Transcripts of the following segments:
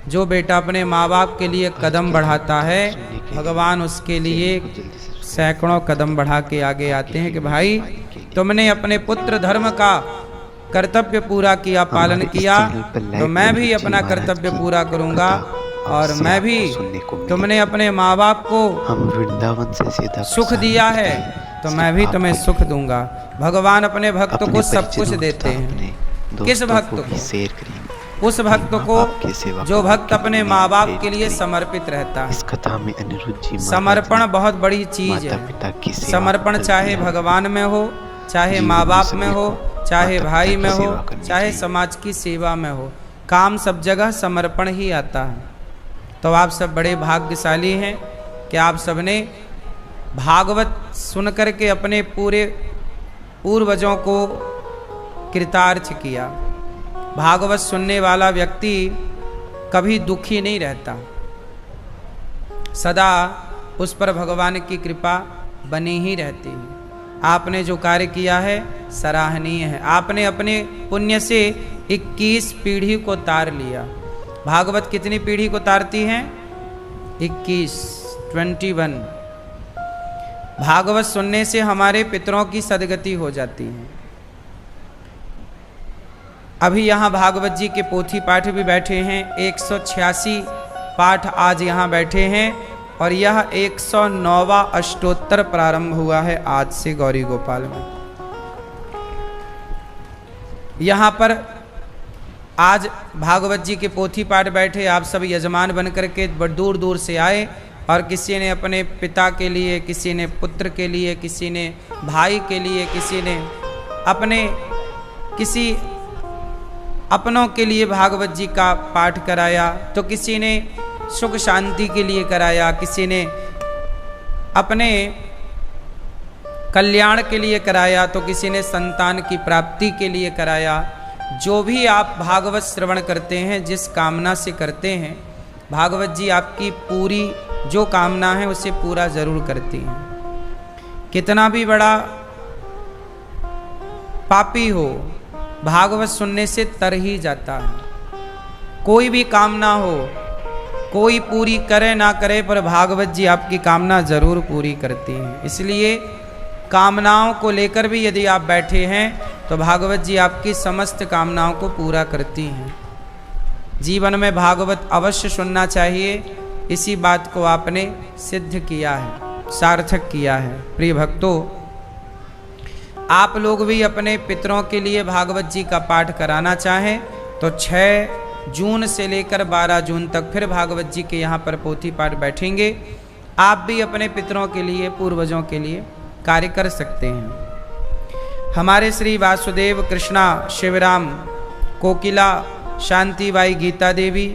जो बेटा अपने माँ बाप के लिए कदम बढ़ाता है, भगवान उसके लिए सैकड़ों कदम बढ़ा के आगे आते हैं कि भाई तुमने अपने पुत्र धर्म का कर्तव्य पूरा किया, पालन किया, तो मैं भी अपना कर्तव्य पूरा करूंगा और मैं भी, तुमने अपने माँ बाप को हम वृंदावन से सीधा सुख दिया है तो मैं भी तुम्हें सुख दूंगा। भगवान अपने भक्त को सब कुछ देते हैं। किस भक्त को? शेयर करेंगे उस भक्त को जो भक्त अपने माँ बाप के लिए समर्पित रहता है। इस कथा में अनिरुद्ध जी समर्पण बहुत बड़ी चीज है। समर्पण चाहे भगवान में हो, चाहे माँ बाप में हो, चाहे भाई में हो, चाहे समाज की सेवा में हो, काम सब जगह समर्पण ही आता है। तो आप सब बड़े भाग्यशाली हैं कि आप सबने भागवत सुन करके अपने पूरे पूर्वजों को कृतार्थ किया। भागवत सुनने वाला व्यक्ति कभी दुखी नहीं रहता, सदा उस पर भगवान की कृपा बनी ही रहती है। आपने जो कार्य किया है सराहनीय है। आपने अपने पुण्य से 21 पीढ़ी को तार लिया। भागवत कितनी पीढ़ी को तारती है? 21 भागवत सुनने से हमारे पितरों की सदगति हो जाती है। अभी यहाँ भागवत जी के पोथी पाठ भी बैठे हैं। 186 पाठ आज यहाँ बैठे हैं और यह 109वां अष्टोत्तर प्रारंभ हुआ है आज से गौरी गोपाल में। यहाँ पर आज भागवत जी के पोथी पाठ बैठे आप सब यजमान बन करके दूर दूर से आए और किसी ने अपने पिता के लिए, किसी ने पुत्र के लिए, किसी ने भाई के लिए, किसी ने अपने किसी अपनों के लिए भागवत जी का पाठ कराया, तो किसी ने सुख शांति के लिए कराया, किसी ने अपने कल्याण के लिए कराया, तो किसी ने संतान की प्राप्ति के लिए कराया। जो भी आप भागवत श्रवण करते हैं, जिस कामना से करते हैं, भागवत जी आपकी पूरी जो कामना है उसे पूरा जरूर करती हैं। कितना भी बड़ा पापी हो, भागवत सुनने से तर ही जाता है। कोई भी कामना हो, कोई पूरी करे ना करे, पर भागवत जी आपकी कामना जरूर पूरी करती हैं। इसलिए कामनाओं को लेकर भी यदि आप बैठे हैं तो भागवत जी आपकी समस्त कामनाओं को पूरा करती हैं। जीवन में भागवत अवश्य सुनना चाहिए, इसी बात को आपने सिद्ध किया है, सार्थक किया है। प्रिय भक्तों, आप लोग भी अपने पितरों के लिए भागवत जी का पाठ कराना चाहें तो 6 जून से लेकर 12 जून तक फिर भागवत जी के यहाँ पर पोथी पाठ बैठेंगे। आप भी अपने पितरों के लिए, पूर्वजों के लिए कार्य कर सकते हैं। हमारे श्री वासुदेव, कृष्णा, शिवराम, कोकिला, शांतिबाई, गीता देवी,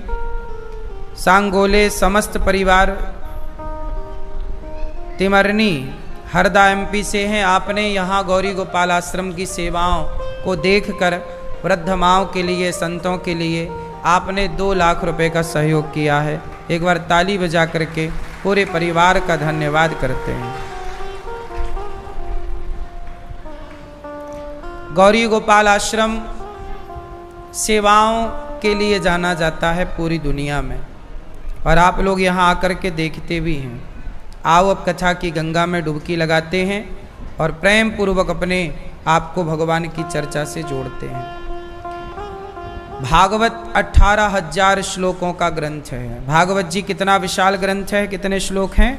सांगोले समस्त परिवार तिमरनी हरदा MP से हैं। आपने यहाँ गौरी गोपाल आश्रम की सेवाओं को देखकर वृद्ध माओं के लिए, संतों के लिए आपने 2 लाख रुपए का सहयोग किया है। एक बार ताली बजा करके पूरे परिवार का धन्यवाद करते हैं। गौरी गोपाल आश्रम सेवाओं के लिए जाना जाता है पूरी दुनिया में, और आप लोग यहाँ आकर के देखते भी हैं। आओ अब कथा की गंगा में डुबकी लगाते हैं और प्रेम पूर्वक अपने आप को भगवान की चर्चा से जोड़ते हैं। भागवत 18,000 श्लोकों का ग्रंथ है। भागवत जी कितना विशाल ग्रंथ है। कितने श्लोक हैं?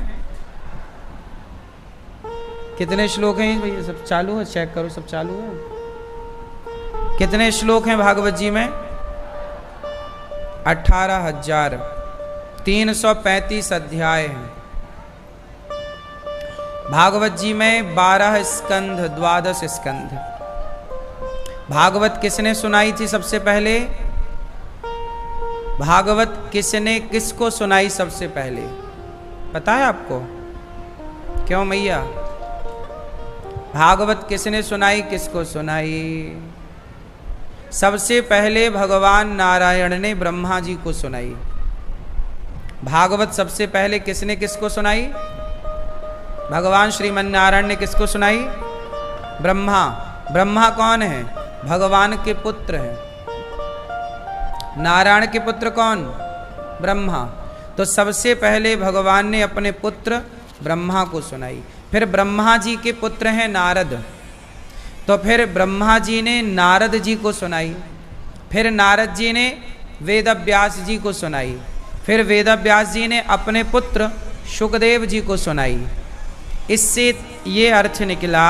कितने श्लोक हैं भैया? सब चालू है? चेक करो, सब चालू है? कितने श्लोक हैं भागवत जी में? 18,000। 335 अध्याय हैं। भागवत जी में 12 स्कंध, 12 स्कंध। भागवत किसने सुनाई थी सबसे पहले? भागवत किसने किसको सुनाई सबसे पहले? पता है आपको? क्यों मैया? भागवत किसने सुनाई, किसको सुनाई? सबसे पहले भगवान नारायण ने ब्रह्मा जी को सुनाई। भागवत सबसे पहले किसने किसको सुनाई? भगवान श्रीमन नारायण ने किसको सुनाई? ब्रह्मा। ब्रह्मा कौन है? भगवान के पुत्र हैं। नारायण के पुत्र कौन? ब्रह्मा। तो सबसे पहले भगवान ने अपने पुत्र ब्रह्मा को सुनाई। फिर ब्रह्मा जी के पुत्र हैं नारद, तो फिर ब्रह्मा जी ने नारद जी को सुनाई। फिर नारद जी ने वेदव्यास जी को सुनाई। फिर वेदव्यास जी ने अपने पुत्र शुकदेव जी को सुनाई। इससे ये अर्थ निकला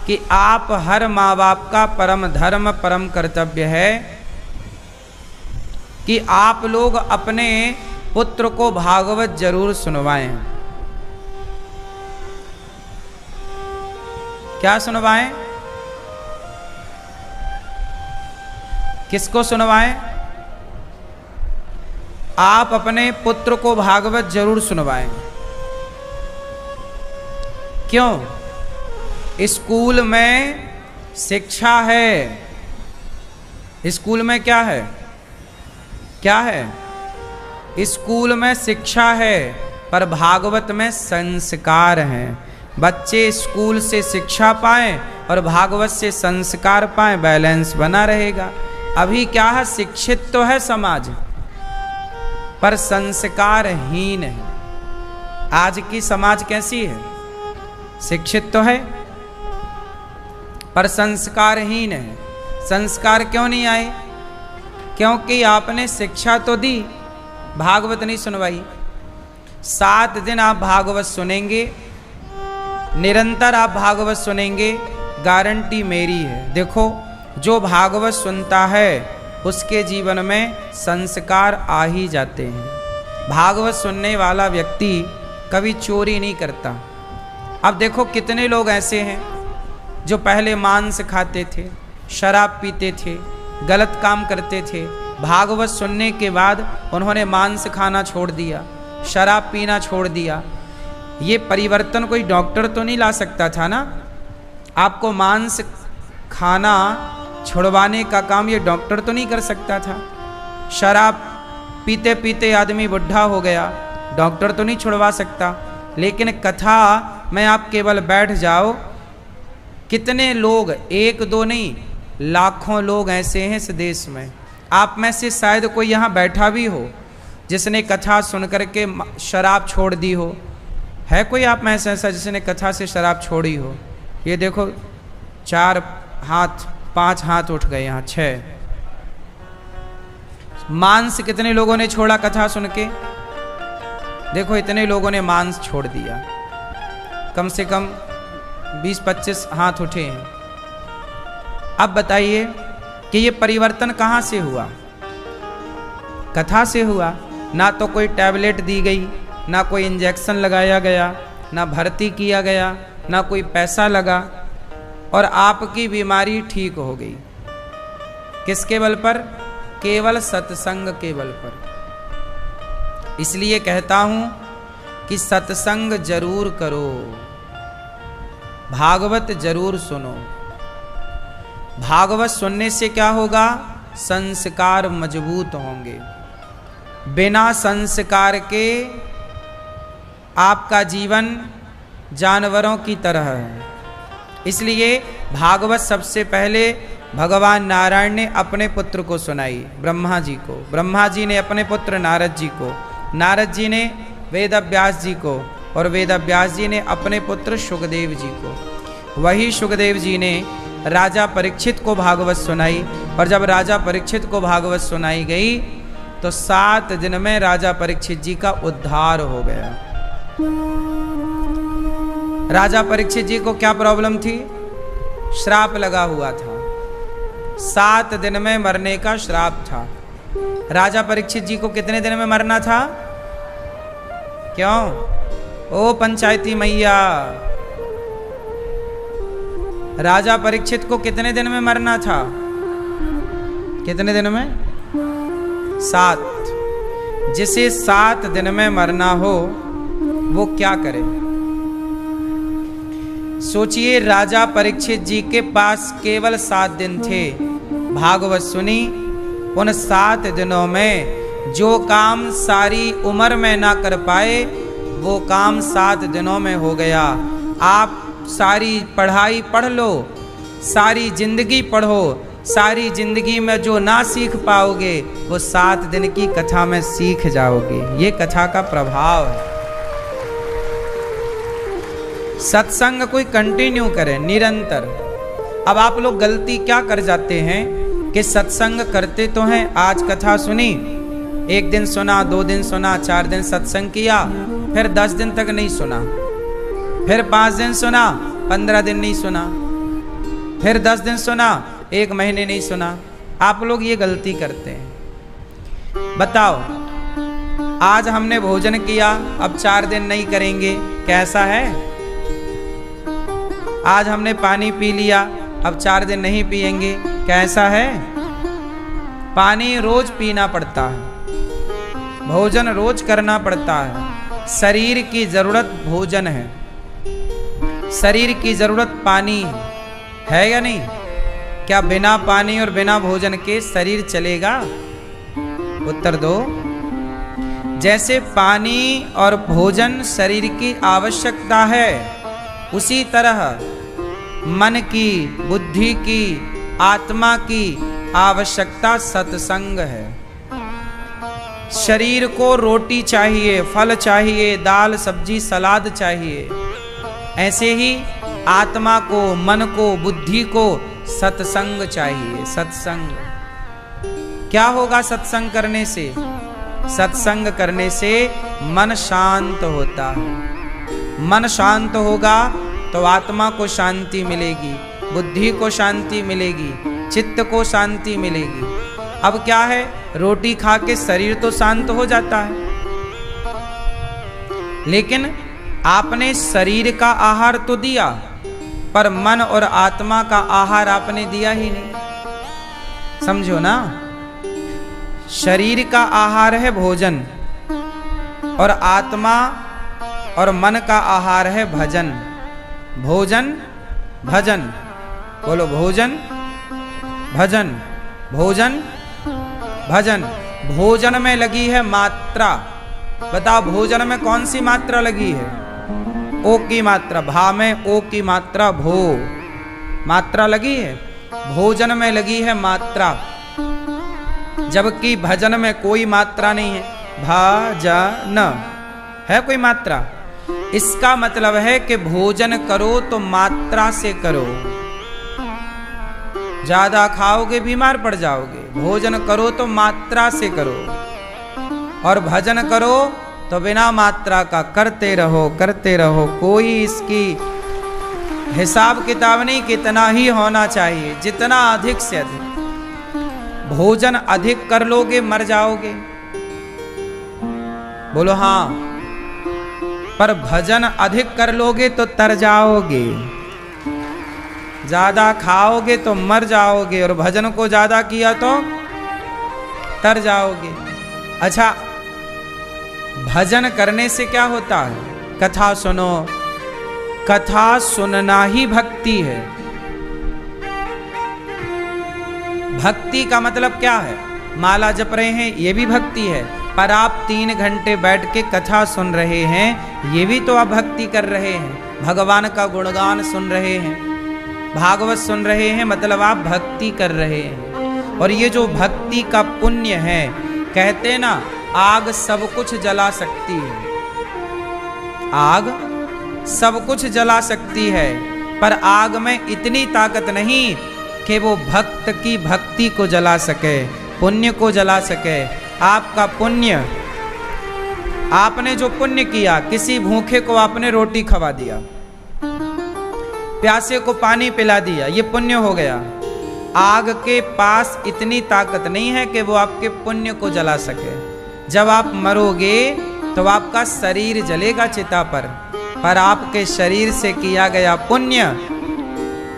कि आप हर माँ बाप का परम धर्म परम कर्तव्य है कि आप लोग अपने पुत्र को भागवत जरूर सुनवाएं। क्या सुनवाएं? किसको सुनवाएं? आप अपने पुत्र को भागवत जरूर सुनवाएं। क्यों? स्कूल में शिक्षा है। स्कूल में क्या है? क्या है? स्कूल में शिक्षा है, पर भागवत में संस्कार हैं। बच्चे स्कूल से शिक्षा पाएं और भागवत से संस्कार पाएं, बैलेंस बना रहेगा। अभी क्या है? शिक्षित तो है समाज, पर संस्कारहीन है। आज की समाज कैसी है? शिक्षित तो है पर संस्कारहीन है। संस्कार क्यों नहीं आए? क्योंकि आपने शिक्षा तो दी, भागवत नहीं सुनवाई। 7 दिन आप भागवत सुनेंगे, निरंतर आप भागवत सुनेंगे, गारंटी मेरी है। देखो, जो भागवत सुनता है उसके जीवन में संस्कार आ ही जाते हैं। भागवत सुनने वाला व्यक्ति कभी चोरी नहीं करता। अब देखो कितने लोग ऐसे हैं जो पहले मांस खाते थे, शराब पीते थे, गलत काम करते थे। भागवत सुनने के बाद उन्होंने मांस खाना छोड़ दिया, शराब पीना छोड़ दिया। ये परिवर्तन कोई डॉक्टर तो नहीं ला सकता था ना। आपको मांस खाना छुड़वाने का काम ये डॉक्टर तो नहीं कर सकता था। शराब पीते पीते आदमी बुढ़ा हो गया, डॉक्टर तो नहीं छुड़वा सकता। लेकिन कथा में आप केवल बैठ जाओ, कितने लोग, एक दो नहीं, लाखों लोग ऐसे हैं इस देश में। आप में से शायद कोई यहाँ बैठा भी हो जिसने कथा सुन करके शराब छोड़ दी हो। है कोई आप में से ऐसा जिसने कथा से शराब छोड़ी हो? ये देखो, 4 हाथ 5 हाथ उठ गए, यहाँ 6। मांस कितने लोगों ने छोड़ा कथा सुन के? देखो, इतने लोगों ने मांस छोड़ दिया। कम से कम 20-25 हाथ उठे हैं। अब बताइए कि ये परिवर्तन कहाँ से हुआ? कथा से हुआ। ना तो कोई टैबलेट दी गई, ना कोई इंजेक्शन लगाया गया, ना भर्ती किया गया, ना कोई पैसा लगा, और आपकी बीमारी ठीक हो गई। किसके बल पर? केवल सत्संग के बल पर। इसलिए कहता हूं कि सत्संग जरूर करो, भागवत जरूर सुनो। भागवत सुनने से क्या होगा? संस्कार मजबूत होंगे। बिना संस्कार के आपका जीवन जानवरों की तरह है। इसलिए भागवत सबसे पहले भगवान नारायण ने अपने पुत्र को सुनाई, ब्रह्मा जी को। ब्रह्मा जी ने अपने पुत्र नारद जी को, नारद जी ने वेदव्यास जी को, और वेदव्यास जी ने अपने पुत्र शुकदेव जी को। वही शुकदेव जी ने राजा परीक्षित को भागवत सुनाई। और जब राजा परीक्षित को भागवत सुनाई गई तो 7 दिन में राजा परीक्षित जी का उद्धार हो गया। राजा परीक्षित जी को क्या प्रॉब्लम थी? श्राप लगा हुआ था, 7 दिन में मरने का श्राप था। राजा परीक्षित जी को कितने दिन में मरना था? क्यों? ओ पंचायती मैया, राजा परीक्षित को कितने दिन में मरना था? कितने दिन में? 7। जिसे 7 दिन में मरना हो वो क्या करे? सोचिए, राजा परीक्षित जी के पास केवल 7 दिन थे। भागवत सुनी, उन 7 दिनों में जो काम सारी उम्र में ना कर पाए वो काम 7 दिनों में हो गया। आप सारी पढ़ाई पढ़ लो, सारी जिंदगी पढ़ो, सारी जिंदगी में जो ना सीख पाओगे वो 7 दिन की कथा में सीख जाओगे। ये कथा का प्रभाव है। सत्संग कोई कंटिन्यू करे निरंतर। अब आप लोग गलती क्या कर जाते हैं कि सत्संग करते तो हैं, आज कथा सुनी, 1 दिन सुना, 2 दिन सुना, 4 दिन सत्संग किया, फिर 10 दिन तक नहीं सुना, फिर 5 दिन सुना, 15 दिन नहीं सुना, फिर 10 दिन सुना, 1 महीने नहीं सुना। आप लोग ये गलती करते हैं। बताओ, आज हमने भोजन किया, अब 4 दिन नहीं करेंगे, कैसा है? आज हमने पानी पी लिया, अब 4 दिन नहीं पिएंगे, कैसा है? पानी रोज पीना पड़ता है, भोजन रोज करना पड़ता है। शरीर की जरूरत भोजन है, शरीर की जरूरत पानी है या नहीं? क्या बिना पानी और बिना भोजन के शरीर चलेगा? उत्तर दो। जैसे पानी और भोजन शरीर की आवश्यकता है, उसी तरह मन की, बुद्धि की, आत्मा की आवश्यकता सत्संग है। शरीर को रोटी चाहिए, फल चाहिए, दाल सब्जी सलाद चाहिए। ऐसे ही आत्मा को, मन को, बुद्धि को सत्संग चाहिए। सत्संग क्या होगा? सत्संग करने से, सत्संग करने से मन शांत होता है। मन शांत होगा तो आत्मा को शांति मिलेगी, बुद्धि को शांति मिलेगी, चित्त को शांति मिलेगी। अब क्या है, रोटी खा के शरीर तो शांत हो जाता है, लेकिन आपने शरीर का आहार तो दिया, पर मन और आत्मा का आहार आपने दिया ही नहीं। समझो ना, शरीर का आहार है भोजन, और आत्मा और मन का आहार है भजन। भोजन भजन, बोलो भोजन भजन, भोजन भजन। भोजन में लगी है मात्रा। बताओ, भोजन में कौन सी मात्रा लगी है? ओ की मात्रा। भा में ओ की मात्रा, भो मात्रा लगी है। भोजन में लगी है मात्रा, जबकि भजन में कोई मात्रा नहीं है। भजन है कोई मात्रा। इसका मतलब है कि भोजन करो तो मात्रा से करो। ज्यादा खाओगे बीमार पड़ जाओगे। भोजन करो तो मात्रा से करो, और भजन करो तो बिना मात्रा का करते रहो, करते रहो। कोई इसकी हिसाब किताब नहीं, कितना ही होना चाहिए, जितना अधिक से अधिक। भोजन अधिक कर लोगे मर जाओगे, बोलो हाँ। पर भजन अधिक कर लोगे तो तर जाओगे। ज्यादा खाओगे तो मर जाओगे, और भजन को ज्यादा किया तो तर जाओगे। अच्छा, भजन करने से क्या होता है? कथा सुनो। कथा सुनना ही भक्ति है। भक्ति का मतलब क्या है? माला जप रहे हैं, ये भी भक्ति है। पर आप 3 घंटे बैठ के कथा सुन रहे हैं, ये भी तो आप भक्ति कर रहे हैं। भगवान का गुणगान सुन रहे हैं, भागवत सुन रहे हैं, मतलब आप भक्ति कर रहे हैं। और ये जो भक्ति का पुण्य है, कहते ना, आग सब कुछ जला सकती है। आग सब कुछ जला सकती है, पर आग में इतनी ताकत नहीं कि वो भक्त की भक्ति को जला सके, पुण्य को जला सके। आपका पुण्य, आपने जो पुण्य किया, किसी भूखे को आपने रोटी खवा दिया, प्यासे को पानी पिला दिया, ये पुण्य हो गया। आग के पास इतनी ताकत नहीं है कि वो आपके पुण्य को जला सके। जब आप मरोगे तो आपका शरीर जलेगा चिता पर आपके शरीर से किया गया पुण्य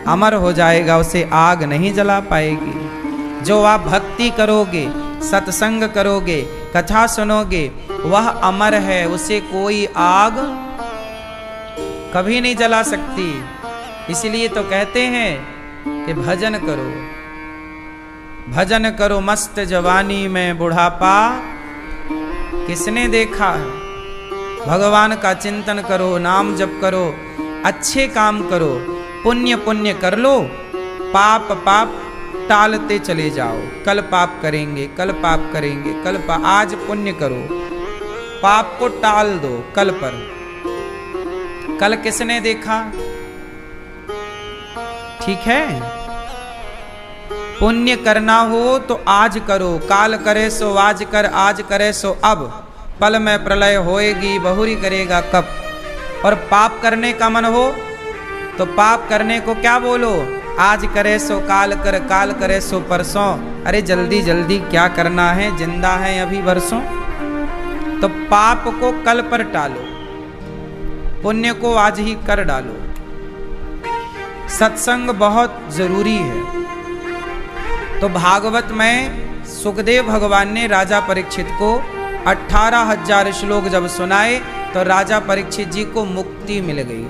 अमर हो जाएगा, उसे आग नहीं जला पाएगी। जो आप भक्ति करोगे, सत्संग करोगे, कथा सुनोगे, वह अमर है, उसे कोई आग कभी नहीं जला सकती। इसलिए तो कहते हैं कि भजन करो, भजन करो मस्त जवानी में बुढ़ापा किसने देखा है। भगवान का चिंतन करो, नाम जप करो, अच्छे काम करो, पुण्य पुण्य कर लो, पाप पाप टालते चले जाओ। कल पाप करेंगे, कल पाप करेंगे, आज पुण्य करो, पाप को टाल दो कल पर। कल किसने देखा? ठीक है, पुण्य करना हो तो आज करो। काल करे सो आज कर, आज करे सो अब, पल में प्रलय होएगी, बहुरी करेगा कब। और पाप करने का मन हो तो पाप करने को क्या बोलो? आज करे सो काल कर, काल करे सो परसों। अरे जल्दी जल्दी क्या करना है, जिंदा है अभी बरसों। तो पाप को कल पर टालो, पुण्य को आज ही कर डालो। सत्संग बहुत जरूरी है। तो भागवत में सुखदेव भगवान ने राजा परीक्षित को 18,000 श्लोक जब सुनाए तो राजा परीक्षित जी को मुक्ति मिल गई।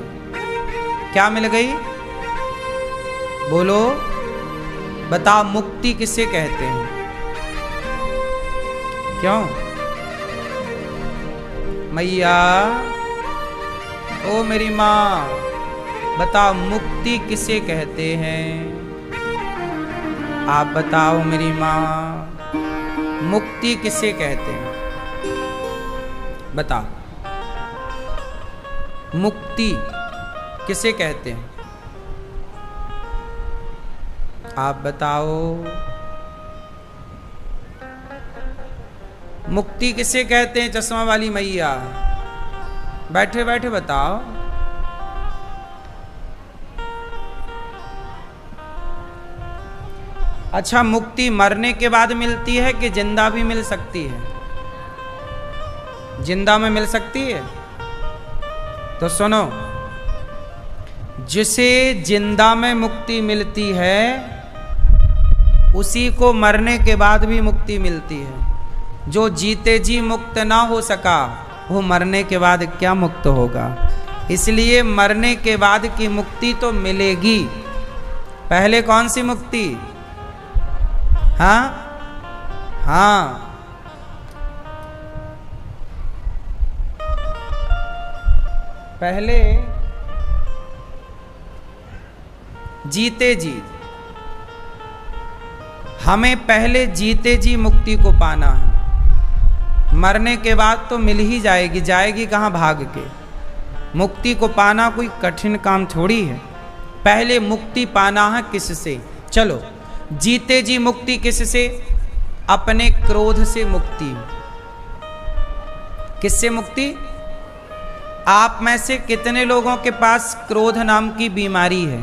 क्या मिल गई? बोलो, बताओ, मुक्ति किसे कहते हैं? क्यों मैया, ओ मेरी माँ, बताओ मुक्ति किसे कहते हैं? आप बताओ मेरी माँ, मुक्ति किसे कहते हैं? बताओ, मुक्ति किसे कहते हैं? आप बताओ, मुक्ति किसे कहते हैं? चश्मा वाली मैया, बैठे बैठे बताओ। अच्छा, मुक्ति मरने के बाद मिलती है कि जिंदा भी मिल सकती है? जिंदा में मिल सकती है? तो सुनो, जिसे जिंदा में मुक्ति मिलती है उसी को मरने के बाद भी मुक्ति मिलती है। जो जीते जी मुक्त ना हो सका वो मरने के बाद क्या मुक्त होगा? इसलिए मरने के बाद की मुक्ति तो मिलेगी। पहले कौन सी मुक्ति? हाँ हाँ, पहले जीते जी, हमें पहले जीते जी मुक्ति को पाना है। मरने के बाद तो मिल ही जाएगी, जाएगी कहाँ भाग के। मुक्ति को पाना कोई कठिन काम थोड़ी है। पहले मुक्ति पाना है किससे? चलो, जीते जी मुक्ति किससे? अपने क्रोध से मुक्ति। किससे मुक्ति? आप में से कितने लोगों के पास क्रोध नाम की बीमारी है?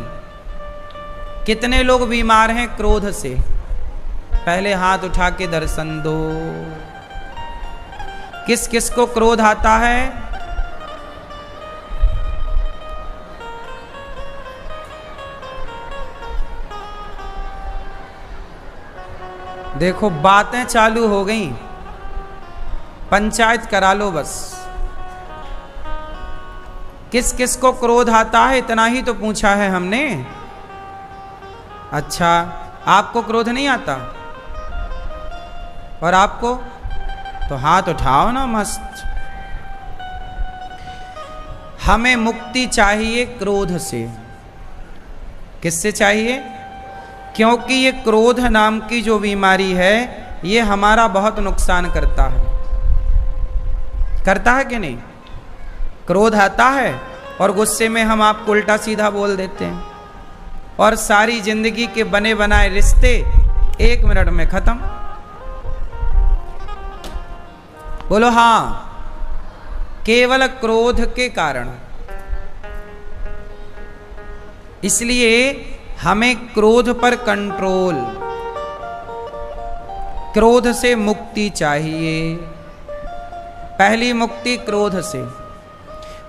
कितने लोग बीमार हैं क्रोध से? पहले हाथ उठा के दर्शन दो। किस किस को क्रोध आता है? देखो, बातें चालू हो गई, पंचायत करा लो बस। किस किस को क्रोध आता है, इतना ही तो पूछा है हमने। अच्छा, आपको क्रोध नहीं आता? और आपको? तो हाथ उठाओ ना मस्त। हमें मुक्ति चाहिए क्रोध से। किससे चाहिए? क्योंकि ये क्रोध नाम की जो बीमारी है ये हमारा बहुत नुकसान करता है। करता है कि नहीं? क्रोध आता है और गुस्से में हम आपको उल्टा सीधा बोल देते हैं और सारी जिंदगी के बने बनाए रिश्ते 1 मिनट में खत्म। बोलो हाँ, केवल क्रोध के कारण। इसलिए हमें क्रोध पर कंट्रोल, क्रोध से मुक्ति चाहिए। पहली मुक्ति क्रोध से,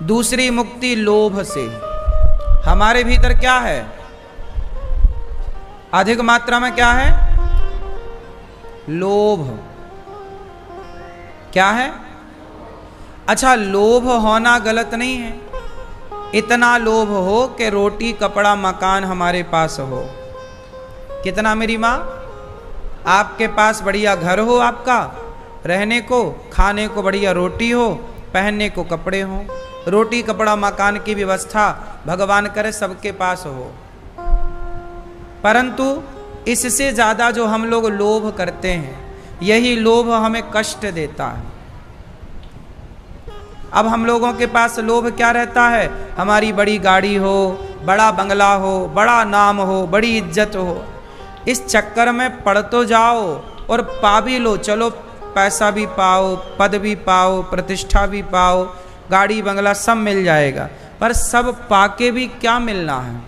दूसरी मुक्ति लोभ से। हमारे भीतर क्या है? अधिक मात्रा में क्या है? लोभ। क्या है? अच्छा, लोभ होना गलत नहीं है। इतना लोभ हो कि रोटी कपड़ा मकान हमारे पास हो। कितना मेरी माँ? आपके पास बढ़िया घर हो, आपका रहने को, खाने को बढ़िया रोटी हो, पहनने को कपड़े हो। रोटी कपड़ा मकान की व्यवस्था भगवान करे सबके पास हो। परंतु इससे ज़्यादा जो हम लोग लोभ करते हैं, यही लोभ हमें कष्ट देता है। अब हम लोगों के पास लोभ क्या रहता है? हमारी बड़ी गाड़ी हो, बड़ा बंगला हो, बड़ा नाम हो, बड़ी इज्जत हो। इस चक्कर में पड़ तो जाओ और पा भी लो, चलो पैसा भी पाओ, पद भी पाओ, प्रतिष्ठा भी पाओ, गाड़ी बंगला सब मिल जाएगा, पर सब पाके भी क्या मिलना है?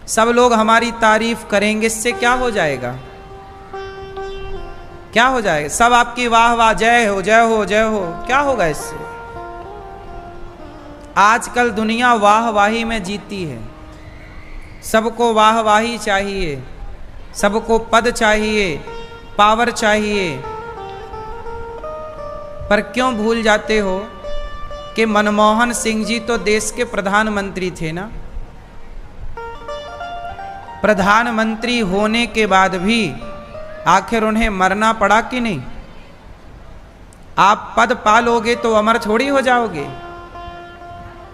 सब लोग हमारी तारीफ करेंगे, इससे क्या हो जाएगा? क्या हो जाएगा? सब आपकी वाह वाह, जय हो जय हो जय हो, क्या होगा इससे? आजकल दुनिया वाह वाही में जीती है। सबको वाह वाही चाहिए, सबको पद चाहिए, पावर चाहिए, पर क्यों भूल जाते हो कि मनमोहन सिंह जी तो देश के प्रधानमंत्री थे ना। प्रधानमंत्री होने के बाद भी आखिर उन्हें मरना पड़ा कि नहीं? आप पद पालोगे तो अमर थोड़ी हो जाओगे।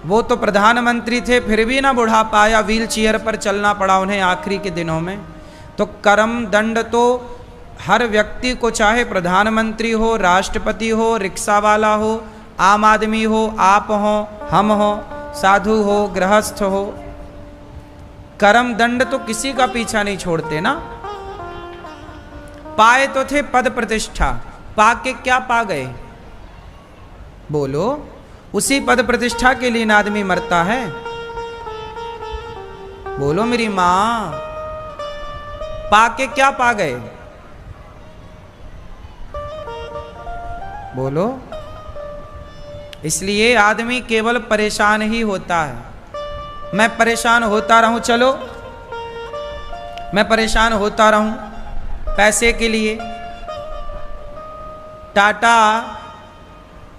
वो तो प्रधानमंत्री थे, फिर भी ना बुढ़ापा आया, व्हील चेयर पर चलना पड़ा उन्हें आखिरी के दिनों में। तो कर्म दंड तो हर व्यक्ति को, चाहे प्रधानमंत्री हो, राष्ट्रपति हो, रिक्शा वाला हो, आम आदमी हो, आप हो, हम हो, साधु हो, गृहस्थ हो, कर्म दंड तो किसी का पीछा नहीं छोड़ते ना। पाए तो थे पद प्रतिष्ठा, पाके क्या पा गए? बोलो। उसी पद प्रतिष्ठा के लिए ना आदमी मरता है। बोलो मेरी मां, पाके क्या पा गए? बोलो। इसलिए आदमी केवल परेशान ही होता है। मैं परेशान होता रहूं, चलो मैं परेशान होता रहूं पैसे के लिए। टाटा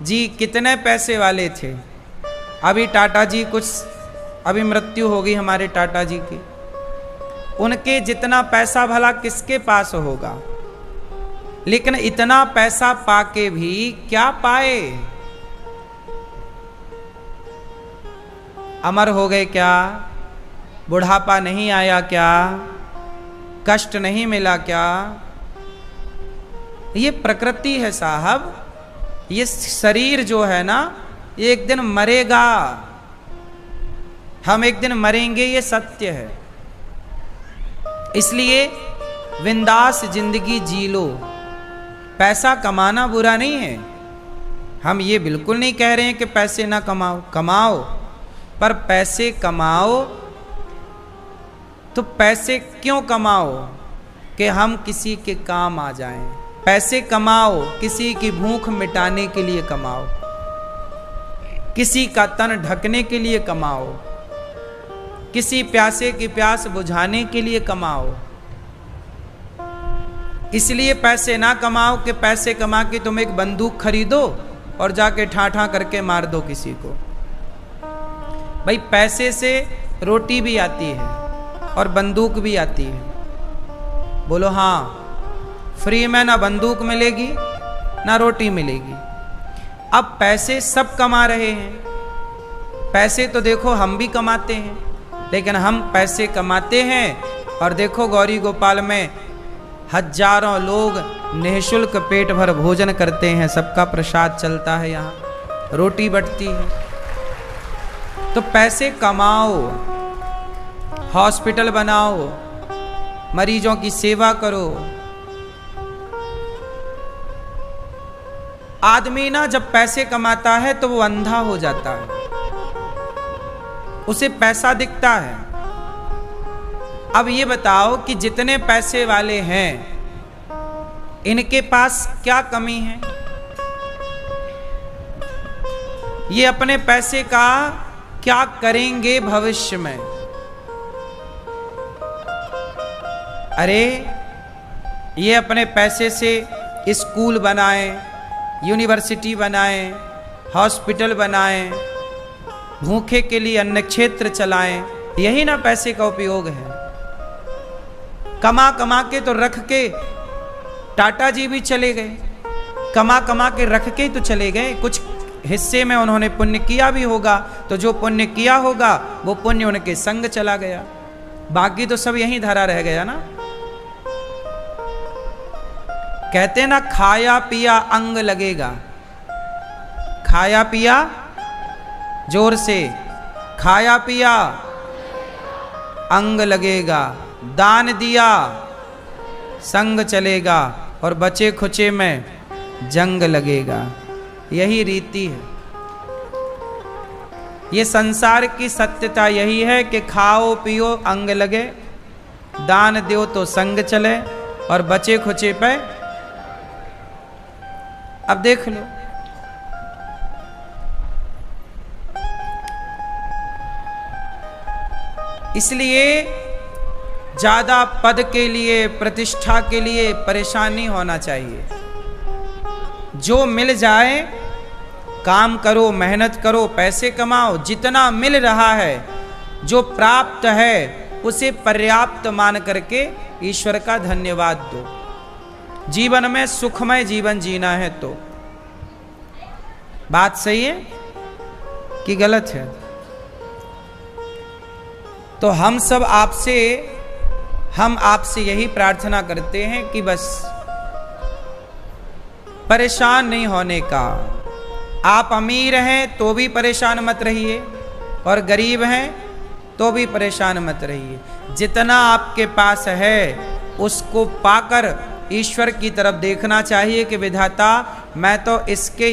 जी कितने पैसे वाले थे, अभी टाटा जी अभी मृत्यु हो गई हमारे टाटा जी की। उनके जितना पैसा भला किसके पास होगा? लेकिन इतना पैसा पाके भी क्या पाए? अमर हो गए क्या? बुढ़ापा नहीं आया क्या? कष्ट नहीं मिला क्या? ये प्रकृति है साहब। ये शरीर जो है ना, ये एक दिन मरेगा। हम एक दिन मरेंगे, ये सत्य है। इसलिए बिंदास जिंदगी जी लो। पैसा कमाना बुरा नहीं है, हम ये बिल्कुल नहीं कह रहे हैं कि पैसे ना कमाओ, कमाओ, पर पैसे कमाओ तो पैसे क्यों कमाओ? कि हम किसी के काम आ जाएं। पैसे कमाओ किसी की भूख मिटाने के लिए कमाओ, किसी का तन ढकने के लिए कमाओ, किसी प्यासे की प्यास बुझाने के लिए कमाओ। इसलिए पैसे ना कमाओ कि पैसे कमा के तुम एक बंदूक खरीदो और जाके ठाठा करके मार दो किसी को। भाई पैसे से रोटी भी आती है और बंदूक भी आती है। बोलो हाँ, फ्री में ना बंदूक मिलेगी ना रोटी मिलेगी। अब पैसे सब कमा रहे हैं, पैसे तो देखो हम भी कमाते हैं, लेकिन हम पैसे कमाते हैं और देखो गौरी गोपाल में हजारों लोग निःशुल्क पेट भर भोजन करते हैं, सबका प्रसाद चलता है, यहाँ रोटी बंटती है। तो पैसे कमाओ, हॉस्पिटल बनाओ, मरीजों की सेवा करो। आदमी ना जब पैसे कमाता है तो वो अंधा हो जाता है, उसे पैसा दिखता है। अब ये बताओ कि जितने पैसे वाले हैं इनके पास क्या कमी है? ये अपने पैसे का क्या करेंगे भविष्य में? अरे ये अपने पैसे से स्कूल बनाएं, यूनिवर्सिटी बनाएं, हॉस्पिटल बनाएं, भूखे के लिए अन्न क्षेत्र चलाएं, यही ना पैसे का उपयोग है। कमा कमा के तो रख के टाटा जी भी चले गए, कमा कमा के रख के तो चले गए। कुछ हिस्से में उन्होंने पुण्य किया भी होगा, तो जो पुण्य किया होगा वो पुण्य उनके संग चला गया। बाकी तो सब यहीं धरा रह गया ना। कहते ना खाया पिया अंग लगेगा, खाया पिया, जोर से, खाया पिया अंग लगेगा, दान दिया संग चलेगा, और बचे खुचे में जंग लगेगा। यही रीति है, ये संसार की सत्यता यही है कि खाओ पियो अंग लगे, दान दो तो संग चले, और बचे खुचे पे। अब देख लो, इसलिए ज्यादा पद के लिए, प्रतिष्ठा के लिए परेशान नहीं होना चाहिए। जो मिल जाए काम करो, मेहनत करो, पैसे कमाओ, जितना मिल रहा है, जो प्राप्त है उसे पर्याप्त मान करके ईश्वर का धन्यवाद दो। जीवन में सुखमय जीवन जीना है तो। बात सही है कि गलत है? तो हम आपसे यही प्रार्थना करते हैं कि बस परेशान नहीं होने का। आप अमीर हैं तो भी परेशान मत रहिए, और गरीब हैं तो भी परेशान मत रहिए। जितना आपके पास है उसको पाकर ईश्वर की तरफ देखना चाहिए कि विधाता मैं तो इसके